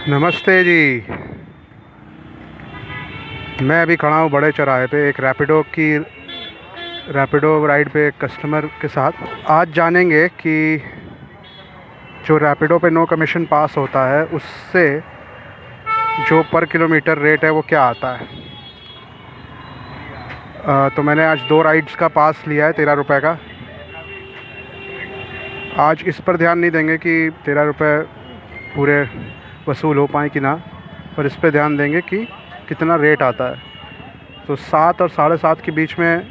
नमस्ते जी। मैं अभी खड़ा हूँ बड़े चौराहे पे एक रैपिडो राइड पे एक कस्टमर के साथ। आज जानेंगे कि जो रैपिडो पे नो कमीशन पास होता है उससे जो पर किलोमीटर रेट है वो क्या आता है। तो मैंने आज 2 राइड्स का पास लिया है 13 रुपये का। आज इस पर ध्यान नहीं देंगे कि 13 रुपये पूरे वसूल हो पाए कि ना, पर इस पर ध्यान देंगे कि कितना रेट आता है। तो 7 और 7.5 के बीच में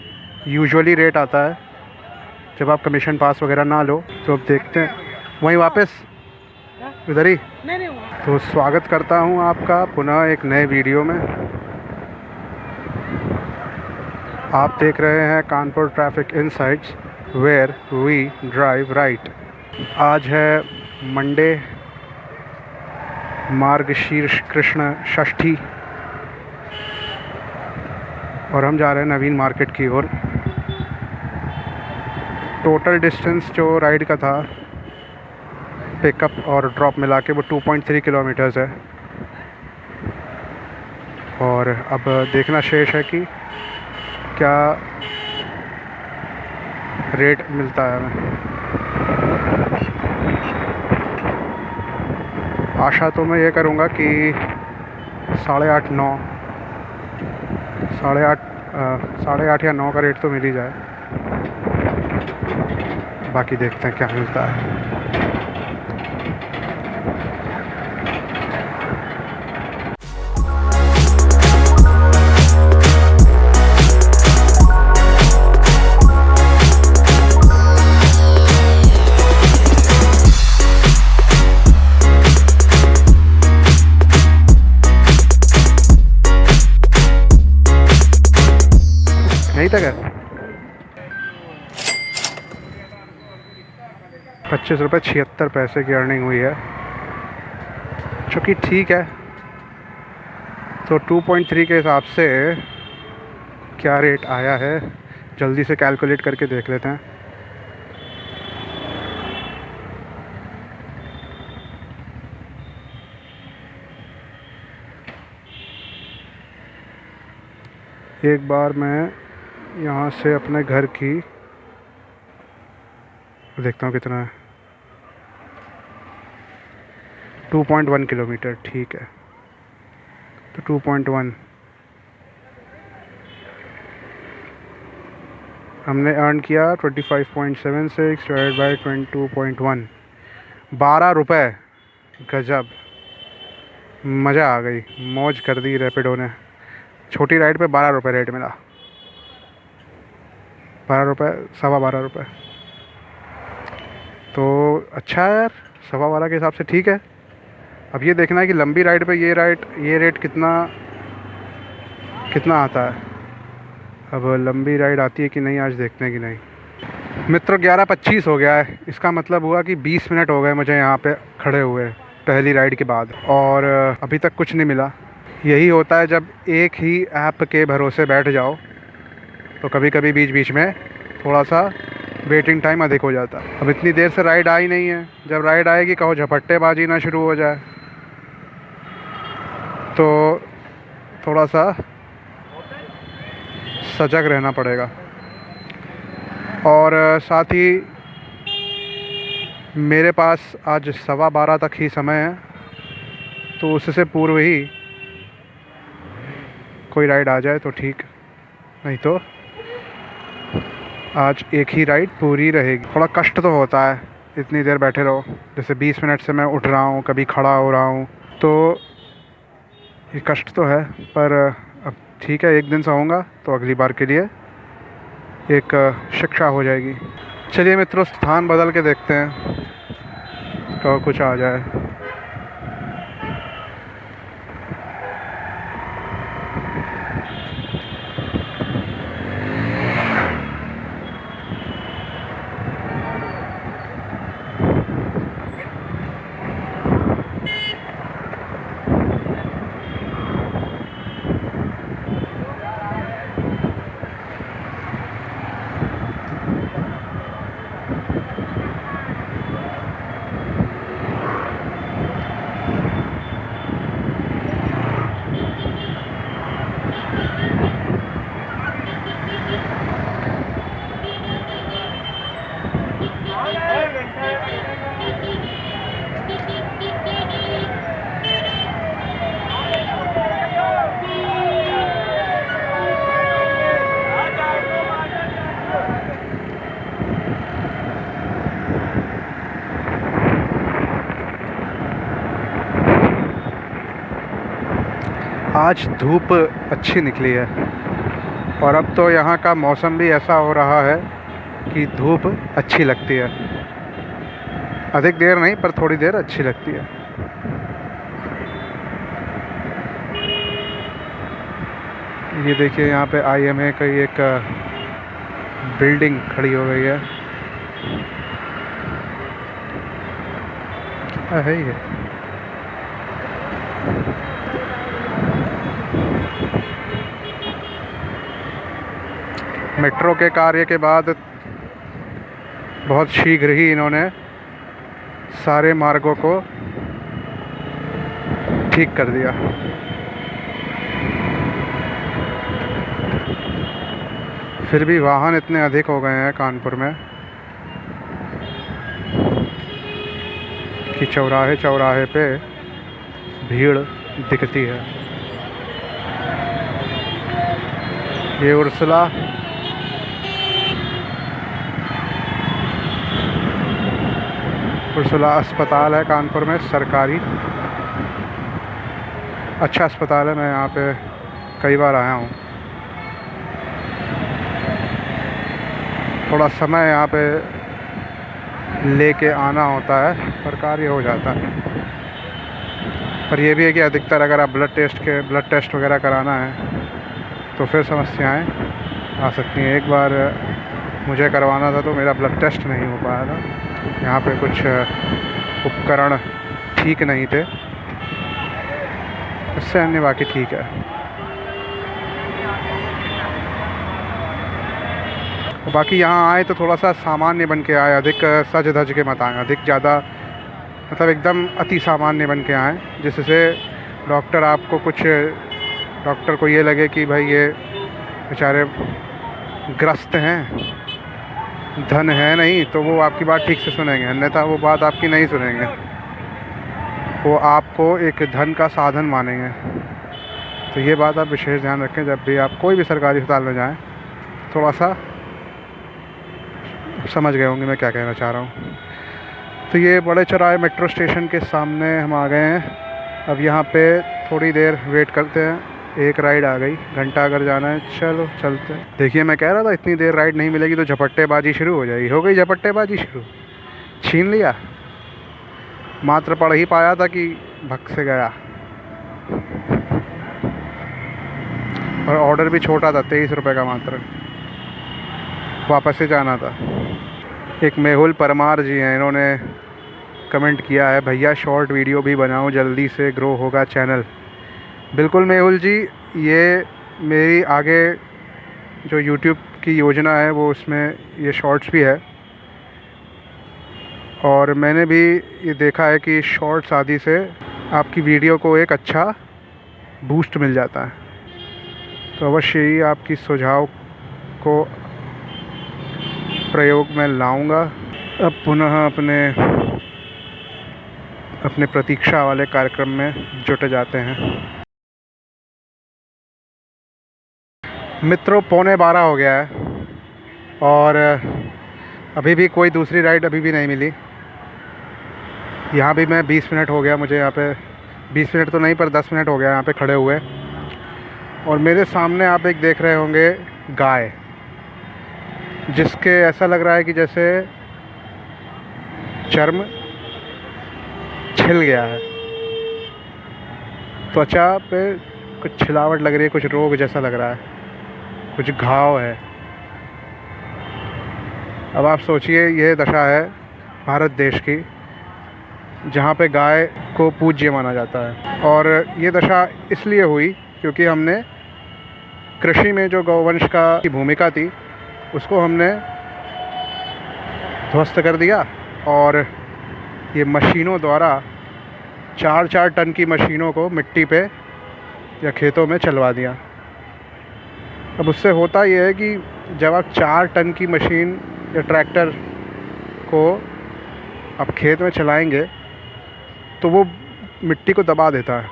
यूजुअली रेट आता है जब आप कमीशन पास वगैरह ना लो। तो अब देखते हैं, वहीं वापस इधर ही। तो स्वागत करता हूं आपका पुनः एक नए वीडियो में। आप देख रहे हैं Kanpur traffic insights where we drive right. आज है मंडे, मार्गशीर्ष कृष्ण षष्ठी, और हम जा रहे हैं नवीन मार्केट की ओर। टोटल डिस्टेंस जो राइड का था पिकअप और ड्रॉप मिला के वो 2.3 किलोमीटर्स है। और अब देखना शेष है कि क्या रेट मिलता है हमें। आशा तो मैं ये करूँगा कि 8:30 9 8:30 या 9 का रेट तो मिल ही जाए। बाकी देखते हैं क्या मिलता है। नहीं तक है 25 रुपये 76 पैसे की अर्निंग हुई है, जो कि ठीक है। तो 2.3 के हिसाब से क्या रेट आया है जल्दी से कैलकुलेट करके देख लेते हैं। एक बार मैं यहाँ से अपने घर की देखता हूँ कितना है। 2.1 किलोमीटर, ठीक है। तो 2.1 हमने अर्न किया 25.76 डिवाइड बाई 22.1, 12 रुपये। गजब, मज़ा आ गई, मौज कर दी रैपिडो ने। छोटी राइड पे 12 रुपये रेट मिला। 12 रुपये, 12.25 रुपये, तो अच्छा है यार। 12.25 के हिसाब से ठीक है। अब ये देखना है कि लंबी राइड पे ये रेट कितना आता है। अब लंबी राइड आती है कि नहीं, आज देखते हैं कि नहीं। मित्रों 11:25 हो गया है। इसका मतलब हुआ कि 20 मिनट हो गए मुझे यहाँ पे खड़े हुए पहली राइड के बाद, और अभी तक कुछ नहीं मिला। यही होता है जब एक ही ऐप के भरोसे बैठ जाओ, तो कभी कभी बीच बीच में थोड़ा सा वेटिंग टाइम अधिक हो जाता है। अब इतनी देर से राइड आई नहीं है, जब राइड आएगी कहो झपट्टेबाजी ना शुरू हो जाए, तो थोड़ा सा सजग रहना पड़ेगा। और साथ ही मेरे पास आज 12:15 तक ही समय है, तो उससे पूर्व ही कोई राइड आ जाए तो ठीक, नहीं तो आज एक ही राइड पूरी रहेगी। थोड़ा कष्ट तो होता है इतनी देर बैठे रहो, जैसे 20 मिनट से मैं उठ रहा हूँ, कभी खड़ा हो रहा हूँ, तो ये कष्ट तो है। पर अब ठीक है, एक दिन सोऊंगा तो अगली बार के लिए एक शिक्षा हो जाएगी। चलिए मित्रों, स्थान बदल के देखते हैं तो कुछ आ जाए। आज धूप अच्छी निकली है और अब तो यहाँ का मौसम भी ऐसा हो रहा है कि धूप अच्छी लगती है। अधिक देर नहीं पर थोड़ी देर अच्छी लगती है। ये देखिए यहाँ पे IMA की एक बिल्डिंग खड़ी हो गई है। क्या है ये? मेट्रो के कार्य के बाद बहुत शीघ्र ही इन्होंने सारे मार्गों को ठीक कर दिया। फिर भी वाहन इतने अधिक हो गए हैं कानपुर में कि चौराहे चौराहे पे भीड़ दिखती है। ये उर्सुला अस्पताल है कानपुर में, सरकारी अच्छा अस्पताल है। मैं यहाँ पे कई बार आया हूँ। थोड़ा समय यहाँ पे लेके आना होता है पर कार्य हो जाता है। पर यह भी है कि अधिकतर अगर आप ब्लड टेस्ट वगैरह कराना है तो फिर समस्याएं आ सकती हैं। एक बार मुझे करवाना था तो मेरा ब्लड टेस्ट नहीं हो पाया था। यहाँ पे कुछ उपकरण ठीक नहीं थे, इससे अन्य बाकी ठीक है। बाकी यहाँ आए तो थोड़ा सा सामान्य बन के आए, अधिक सज धज के मत आए, अधिक ज़्यादा मतलब एकदम अति सामान्य बन के आए, जिससे डॉक्टर को ये लगे कि भाई ये बेचारे ग्रस्त हैं, धन है नहीं, तो वो आपकी बात ठीक से सुनेंगे, अन्यथा वो बात आपकी नहीं सुनेंगे। वो आपको एक धन का साधन मानेंगे। तो ये बात आप विशेष ध्यान रखें जब भी आप कोई भी सरकारी अस्पताल में जाएं। थोड़ा सा समझ गए होंगे मैं क्या कहना चाह रहा हूँ। तो ये बड़े चौराहे मेट्रो स्टेशन के सामने हम आ गए हैं। अब यहाँ पे थोड़ी देर वेट करते हैं। एक राइड आ गई, घंटा अगर जाना है चलो चलते हैं। देखिए मैं कह रहा था इतनी देर राइड नहीं मिलेगी तो झपट्टेबाजी शुरू हो जाएगी। हो गई झपट्टेबाजी शुरू, छीन लिया। मात्र पढ़ ही पाया था कि भग से गया। और ऑर्डर भी छोटा था, 23 रुपये का मात्र, वापस से जाना था। एक मेहुल परमार जी हैं, इन्होंने कमेंट किया है, भैया शॉर्ट वीडियो भी बनाओ, जल्दी से ग्रो होगा चैनल। बिल्कुल मेहुल जी, ये मेरी आगे जो यूट्यूब की योजना है वो उसमें ये शॉर्ट्स भी है। और मैंने भी ये देखा है कि शॉर्ट्स आदि से आपकी वीडियो को एक अच्छा बूस्ट मिल जाता है। तो अवश्य ही आपकी सुझाव को प्रयोग में लाऊंगा। अब पुनः अपने प्रतीक्षा वाले कार्यक्रम में जुट जाते हैं। मित्रों 11:15 हो गया है और अभी भी कोई दूसरी राइड अभी भी नहीं मिली। यहाँ भी मैं 20 मिनट हो गया, मुझे यहाँ पे 20 मिनट तो नहीं पर 10 मिनट हो गया यहाँ पे खड़े हुए। और मेरे सामने आप एक देख रहे होंगे गाय, जिसके ऐसा लग रहा है कि जैसे चर्म छिल गया है, त्वचा पे कुछ छिलावट लग रही है, कुछ रोग जैसा लग रहा है, कुछ घाव है। अब आप सोचिए यह दशा है भारत देश की, जहाँ पे गाय को पूज्य माना जाता है। और ये दशा इसलिए हुई क्योंकि हमने कृषि में जो गौवंश की भूमिका थी उसको हमने ध्वस्त कर दिया और ये मशीनों द्वारा 4-4 टन की मशीनों को मिट्टी पे या खेतों में चलवा दिया। अब उससे होता ये है कि जब आप 4 टन की मशीन या ट्रैक्टर को आप खेत में चलाएंगे तो वो मिट्टी को दबा देता है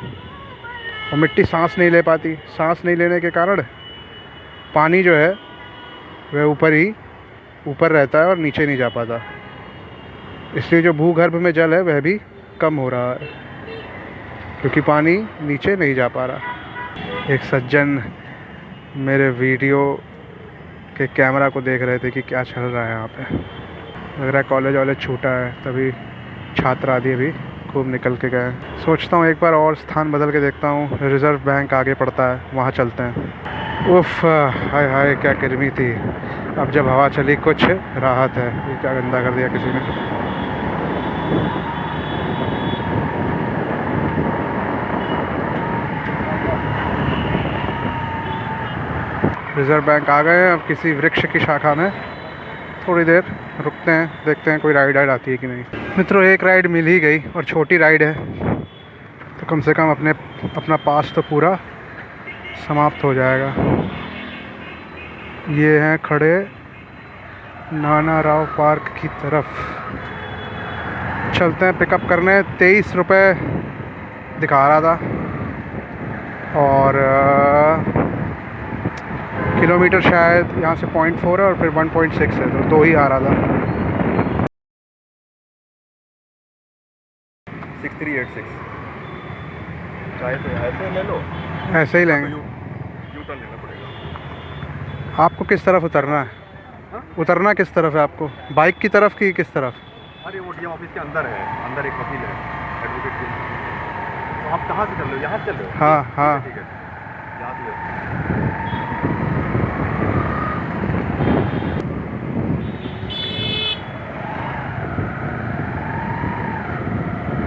और मिट्टी सांस नहीं ले पाती। सांस नहीं लेने के कारण पानी जो है वह ऊपर रहता है और नीचे नहीं जा पाता। इसलिए जो भूगर्भ में जल है वह भी कम हो रहा है क्योंकि पानी नीचे नहीं जा पा रहा। एक सज्जन मेरे वीडियो के कैमरा को देख रहे थे कि क्या चल रहा है यहाँ पे। लग रहा है कॉलेज वॉलेज छूटा है, तभी छात्र आदि भी खूब निकल के गए। सोचता हूँ एक बार और स्थान बदल के देखता हूँ। रिज़र्व बैंक आगे पड़ता है, वहाँ चलते हैं। उफ़, हाय हाय क्या गर्मी थी। अब जब हवा चली कुछ राहत है। ये क्या गंदा कर दिया किसी ने। रिज़र्व बैंक आ गए हैं। अब किसी वृक्ष की शाखा में थोड़ी देर रुकते हैं, देखते हैं कोई राइड आती है कि नहीं। मित्रों, एक राइड मिल ही गई और छोटी राइड है, तो कम से कम अपना पास तो पूरा समाप्त हो जाएगा। ये हैं खड़े नाना राव पार्क की तरफ। चलते हैं पिकअप करने। 23 रुपये दिखा रहा था और किलोमीटर शायद यहाँ से 0.4 है और फिर 1.6 है, तो 2 ही आ रहा था। 6386 चाहे तो ऐसे ले लो, ऐसे ही लेंगे। यू टर्न लेना पड़ेगा। आपको किस तरफ उतरना है? हाँ? उतरना किस तरफ है आपको? बाइक की तरफ की किस तरफ? अरे वो डीएम ऑफिस के अंदर है, अंदर एक वकील है, एडवोकेट जी। तो आप कहाँ से चल रहे हो? यहाँ से चल रहे हो? हाँ हाँ। ठीक है, यहाँ से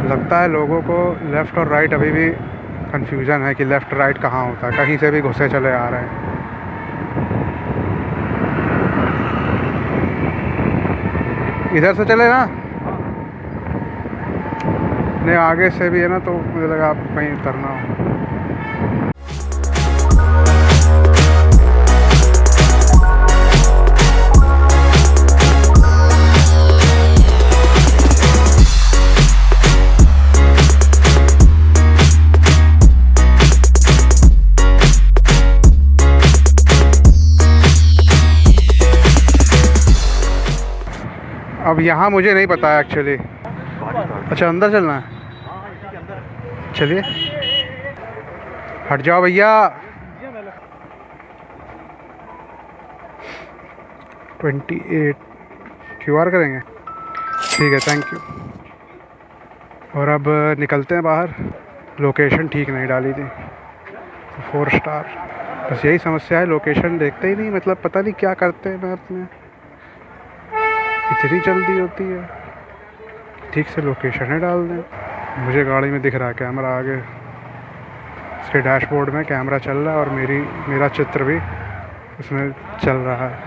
लगता है लोगों को लेफ़्ट और राइट अभी भी कंफ्यूजन है कि लेफ़्ट राइट कहाँ होता है। कहीं से भी घुसे चले आ रहे हैं। इधर से चले ना? नहीं, आगे से भी है ना, तो मुझे लगा आप कहीं उतरना हो। अब यहाँ मुझे नहीं पता है एक्चुअली। अच्छा, अंदर चलना है? चलिए, हट जाओ भैया। 28 QR करेंगे? ठीक है, थैंक यू। और अब निकलते हैं बाहर। लोकेशन ठीक नहीं डाली थी, 4 स्टार। बस यही समस्या है, लोकेशन देखते ही नहीं। मतलब पता नहीं क्या करते हैं मैप में, इतनी जल्दी होती है ठीक से लोकेशन ही डाल दें। मुझे गाड़ी में दिख रहा है कैमरा आगे, इसके डैशबोर्ड में कैमरा चल रहा है और मेरा चित्र भी उसमें चल रहा है।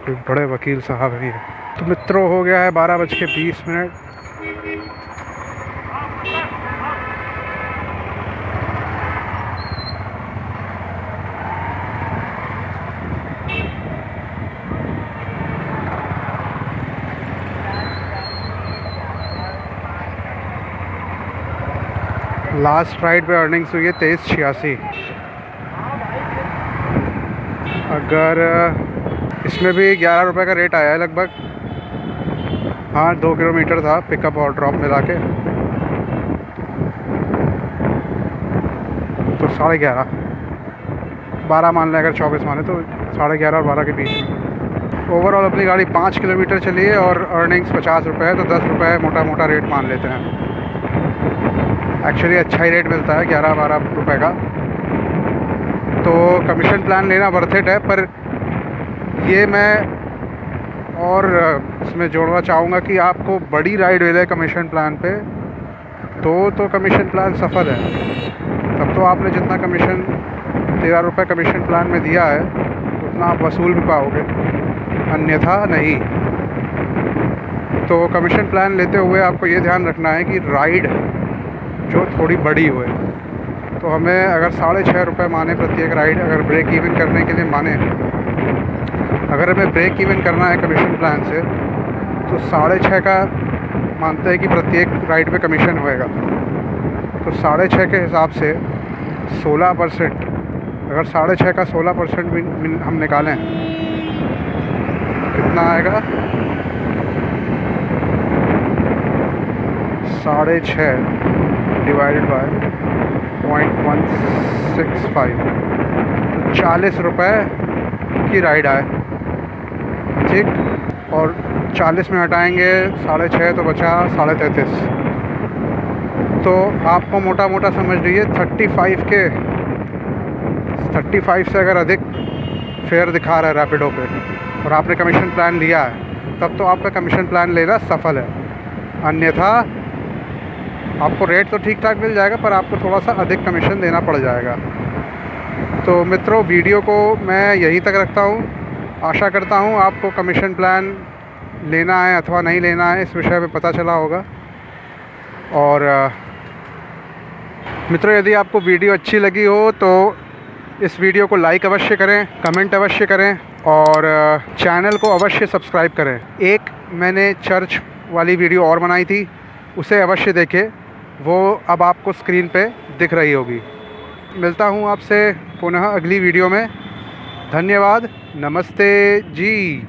कोई बड़े वकील साहब ही है। तो मित्रों, हो गया है 12:20। लास्ट राइड पे अर्निंग्स हुई है 2386। अगर इसमें भी 11 रुपये का रेट आया है लगभग। हाँ, 2 किलोमीटर था पिकअप और ड्रॉप मिला के, तो 11.5 12 मान लें। अगर 24 माने तो 11.5 और 12 के बीच में। ओवरऑल अपनी गाड़ी 5 किलोमीटर चली है और अर्निंग्स 50 रुपये है, तो 10 रुपये मोटा मोटा रेट मान लेते हैं। एक्चुअली अच्छा ही रेट मिलता है, 11-12 रुपये का। तो कमीशन प्लान लेना वर्थ इट है। पर ये मैं और इसमें जोड़ना चाहूँगा कि आपको बड़ी राइड मिले कमीशन प्लान पे तो कमीशन प्लान सफल है। तब तो आपने जितना कमीशन 13 रुपये कमीशन प्लान में दिया है उतना आप वसूल भी पाओगे, अन्यथा नहीं। तो कमीशन प्लान लेते हुए आपको ये ध्यान रखना है कि राइड जो थोड़ी बड़ी हुए। तो हमें अगर 6.5 रुपये माने प्रत्येक राइड, अगर ब्रेक इवन करने के लिए माने, अगर हमें ब्रेक इवन करना है कमीशन प्लान से, तो 6.5 का मानते हैं कि प्रत्येक राइड पे कमीशन होएगा। तो 6.5 के हिसाब से 16%, अगर 6.5 का 16% हम निकालें, कितना आएगा? 6.5 डिवाइडेड बाय 0.165 तो 40 रुपये की राइड आए, ठीक। और 40 में हटाएंगे 6.5 तो बचा 33.5। तो आपको मोटा मोटा समझ लीजिए 35 से अगर अधिक फेयर दिखा रहा है रैपिडो पे और आपने कमीशन प्लान लिया है, तब तो आपका कमीशन प्लान लेना सफल है। अन्यथा आपको रेट तो ठीक ठाक मिल जाएगा, पर आपको थोड़ा सा अधिक कमीशन देना पड़ जाएगा। तो मित्रों, वीडियो को मैं यहीं तक रखता हूँ। आशा करता हूँ आपको कमीशन प्लान लेना है अथवा नहीं लेना है इस विषय में पता चला होगा। और मित्रों, यदि आपको वीडियो अच्छी लगी हो तो इस वीडियो को लाइक अवश्य करें, कमेंट अवश्य करें और चैनल को अवश्य सब्सक्राइब करें। एक मैंने चर्च वाली वीडियो और बनाई थी, उसे अवश्य देखें, वो अब आपको स्क्रीन पे दिख रही होगी। मिलता हूँ आपसे पुनः अगली वीडियो में। धन्यवाद, नमस्ते जी।